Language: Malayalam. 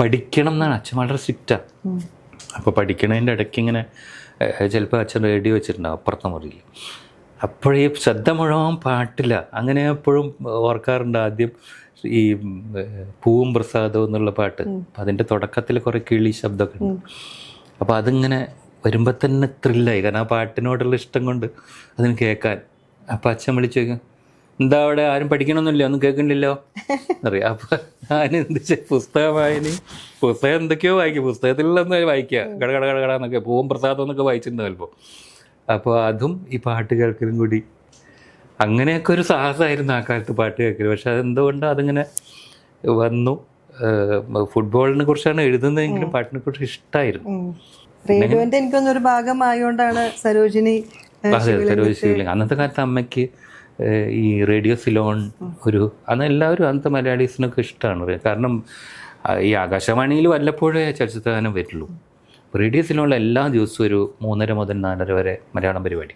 പഠിക്കണം എന്നാണ്. അച്ഛൻ വളരെ സ്ട്രിക്റ്റാണ്. അപ്പോൾ പഠിക്കണതിൻ്റെ ഇടയ്ക്ക് ഇങ്ങനെ ചിലപ്പോൾ അച്ഛൻ റേഡിയോ വെച്ചിട്ടുണ്ടാവും അപ്പുറത്തെ മുറിയിൽ. അപ്പോഴേ ശ്രദ്ധ മുഴുവൻ പാട്ടില്ല. അങ്ങനെ എപ്പോഴും ഓർക്കാറുണ്ട്. ആദ്യം ഈ പൂവും പ്രസാദവും എന്നുള്ള പാട്ട്, അതിൻ്റെ തുടക്കത്തിൽ കുറേ കിളി ശബ്ദമൊക്കെ ഉണ്ട്. അപ്പോൾ അതിങ്ങനെ വരുമ്പോൾ തന്നെ ത്രില്ലായി, കാരണം ആ പാട്ടിനോടുള്ള ഇഷ്ടം കൊണ്ട് അതിന് കേൾക്കാൻ. അപ്പോൾ അച്ഛൻ വിളിച്ചു ചോദിക്കും, എന്താ അവിടെ ആരും പഠിക്കണമെന്നില്ല, ഒന്നും കേൾക്കണില്ലല്ലോ എന്നറിയാം. അപ്പോൾ ഞാൻ എന്ത് പുസ്തകം പുസ്തകം എന്തൊക്കെയോ വായിക്കും, പുസ്തകത്തിലൊന്നും വായിക്കുക, കട എന്നൊക്കെ പൂവും പ്രസാദം എന്നൊക്കെ വായിച്ചിട്ടുണ്ട് ചിലപ്പോൾ. അപ്പോൾ അതും ഈ പാട്ട് കേൾക്കലും കൂടി അങ്ങനെയൊക്കെ ഒരു സാഹസമായിരുന്നു ആ കാലത്ത് പാട്ട് കേൾക്കൽ. പക്ഷെ അതെന്തുകൊണ്ട് അതിങ്ങനെ വന്നു. ഫുട്ബോളിനെ കുറിച്ചാണ് എഴുതുന്നതെങ്കിലും പാട്ടിനെ കുറിച്ച് ഇഷ്ടമായിരുന്നു. റേഡിയോന്റെ എനിക്കൊന്നൊരു ഭാഗമായോണ്ടാണ് സരോജിനി. അതെ, സരോജിനി. അന്നത്തെ കാലത്ത് അമ്മയ്ക്ക് ഈ റേഡിയോ സിലോൺ അന്ന് എല്ലാവരും അന്നത്തെ മലയാളീസിനൊക്കെ ഇഷ്ടമാണ്. കാരണം ഈ ആകാശവാണിയിൽ വല്ലപ്പോഴേ ചലച്ചിത്രഗാനം വരുള്ളൂ. റേഡിയോ സിലോണിൽ എല്ലാ ദിവസവും ഒരു 3:30 മുതൽ 4:30 വരെ മലയാളം പരിപാടി.